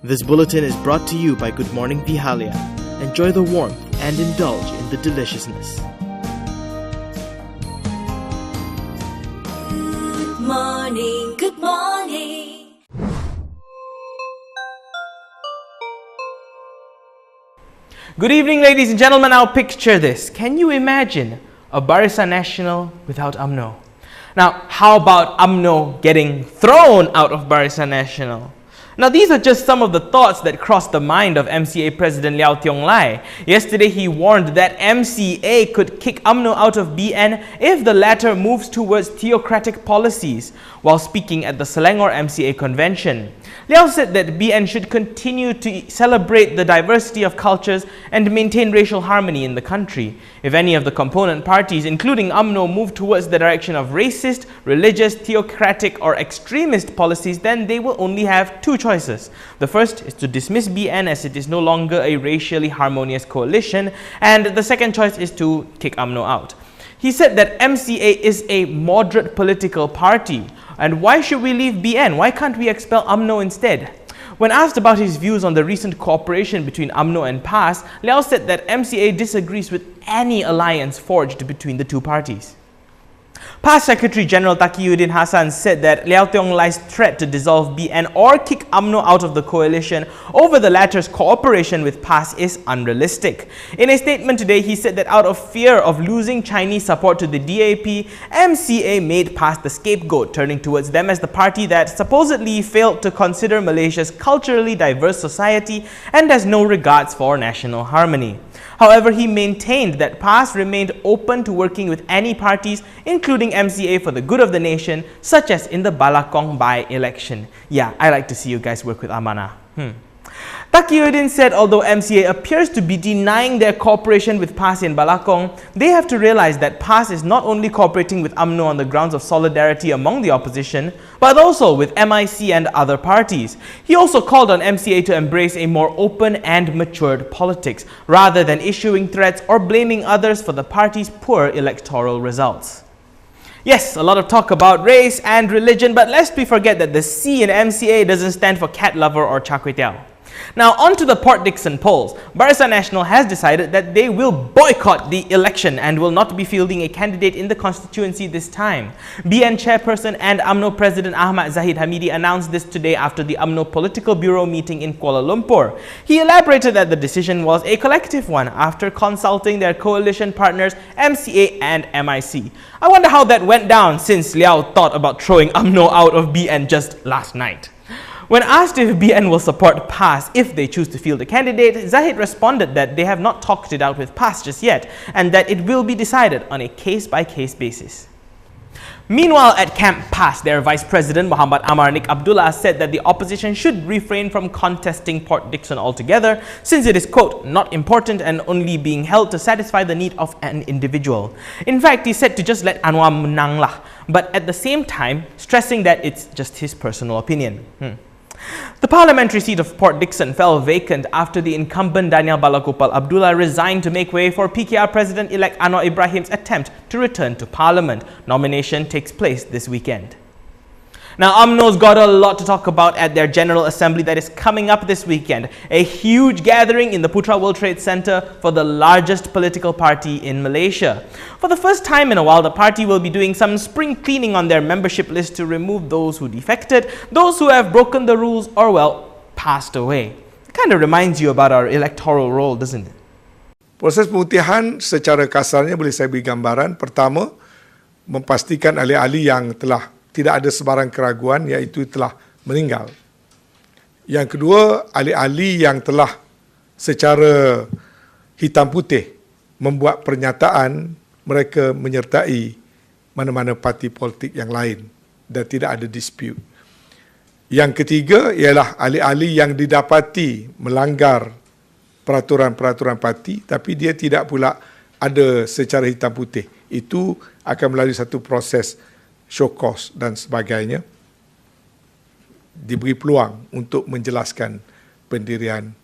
This bulletin is brought to you by Good Morning Pihalia. Enjoy the warmth and indulge in the deliciousness. Good morning, good morning. Good evening, ladies and gentlemen. Now picture this. Can you imagine a Barisan Nasional without Umno? Now, how about Umno getting thrown out of Barisan Nasional? Now, these are just some of the thoughts that crossed the mind of MCA President Liow Yesterday, he warned that MCA could kick Umno out of BN if the latter moves towards theocratic policies, while speaking at the Selangor MCA Convention. Liow said that BN should continue to celebrate the diversity of cultures and maintain racial harmony in the country. If any of the component parties, including Umno, move towards the direction of racist, religious, theocratic or extremist policies, then they will only have two choices. The first is to dismiss BN as it is no longer a racially harmonious coalition, and the second choice is to kick Umno out. He said that MCA is a moderate political party. And why should we leave BN? Why can't we expel Umno instead? When asked about his views on the recent cooperation between Umno and PAS, Liow said that MCA disagrees with any alliance forged between the two parties. PAS Secretary General Taqiyuddin Hassan said that Liow threat to dissolve BN or kick Umno out of the coalition over the latter's cooperation with PAS is unrealistic. In a statement today, he said that out of fear of losing Chinese support to the DAP, MCA made PAS the scapegoat, turning towards them as the party that supposedly failed to consider Malaysia's culturally diverse society and has no regards for national harmony. However, he maintained that PAS remained open to working with any parties, including MCA, for the good of the nation, such as in the Balakong by-election. Yeah, I like to see you guys work with Amanah. Taqiyuddin said although MCA appears to be denying their cooperation with PAS in Balakong, they have to realize that PAS is not only cooperating with Umno on the grounds of solidarity among the opposition, but also with MIC and other parties. He also called on MCA to embrace a more open and matured politics, rather than issuing threats or blaming others for the party's poor electoral results. Yes, a lot of talk about race and religion, but lest we forget that the C in MCA doesn't stand for cat lover or char kway teow. Now, on to the Port Dickson polls. Barisan Nasional has decided that they will boycott the election and will not be fielding a candidate in the constituency this time. BN chairperson and UMNO President Ahmad Zahid Hamidi announced this today after the UMNO Political Bureau meeting in Kuala Lumpur. He elaborated that the decision was a collective one after consulting their coalition partners MCA and MIC. I wonder how that went down since Liow thought about throwing UMNO out of BN just last night. When asked if BN will support PAS if they choose to field a candidate, Zahid responded that they have not talked it out with PAS just yet and that it will be decided on a case-by-case basis. Meanwhile, at Camp PAS, their Vice President Muhammad Amarnik Abdullah said that the opposition should refrain from contesting Port Dickson altogether since it is, quote, not important and only being held to satisfy the need of an individual. In fact, he said to just let Anwar menang lah, but at the same time stressing that it's just his personal opinion. The parliamentary seat of Port Dickson fell vacant after the incumbent Daniel Balagopal Abdullah resigned to make way for PKR President-elect Anwar Ibrahim's attempt to return to Parliament. Nomination takes place this weekend. Now, UMNO's got a lot to talk about at their General Assembly that is coming up this weekend. A huge gathering in the Putra World Trade Center for the largest political party in Malaysia. For the first time in a while, the party will be doing some spring cleaning on their membership list to remove those who defected, those who have broken the rules or, well, passed away. It kind of reminds you about our electoral role, doesn't it? Proses pemutihan secara kasarnya boleh saya beri gambaran. Pertama, memastikan ahli-ahli yang telah tidak ada sebarang keraguan iaitu telah meninggal. Yang kedua, ahli-ahli yang telah secara hitam putih membuat pernyataan mereka menyertai mana-mana parti politik yang lain dan tidak ada dispute. Yang ketiga ialah ahli-ahli yang didapati melanggar peraturan-peraturan parti tapi dia tidak pula ada secara hitam putih. Itu akan melalui satu proses show cause dan sebagainya, diberi peluang untuk menjelaskan pendirian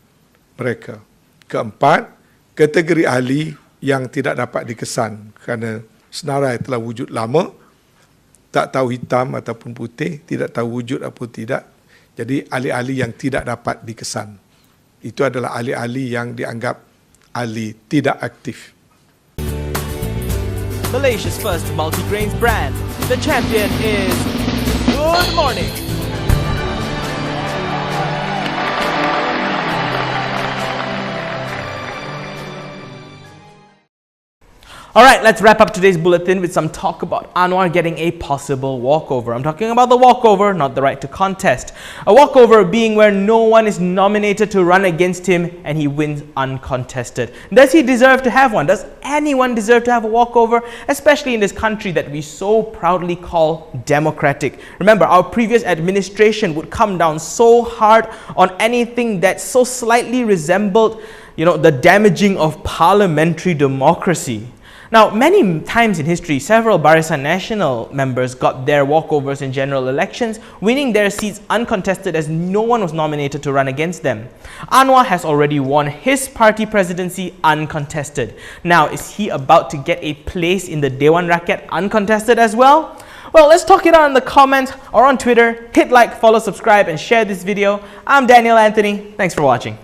mereka. Keempat, kategori ahli yang tidak dapat dikesan kerana senarai telah wujud lama, tak tahu hitam ataupun putih, tidak tahu wujud apa tidak, Jadi ahli-ahli yang tidak dapat dikesan. Itu adalah ahli-ahli yang dianggap ahli tidak aktif. Malaysia's first multi-grains brand. The champion is Good Morning. Alright, let's wrap up today's bulletin with some talk about Anwar getting a possible walkover. I'm talking about the walkover, not the right to contest. A walkover being where no one is nominated to run against him and he wins uncontested. Does he deserve to have one? Does anyone deserve to have a walkover? Especially in this country that we so proudly call democratic. Remember, our previous administration would come down so hard on anything that so slightly resembled, the damaging of parliamentary democracy. Now, many times in history, several Barisan Nasional members got their walkovers in general elections, winning their seats uncontested as no one was nominated to run against them. Anwar has already won his party presidency uncontested. Now, is he about to get a place in the Dewan Rakyat uncontested as well? Well, let's talk it out in the comments or on Twitter. Hit like, follow, subscribe, and share this video. I'm Daniel Anthony. Thanks for watching.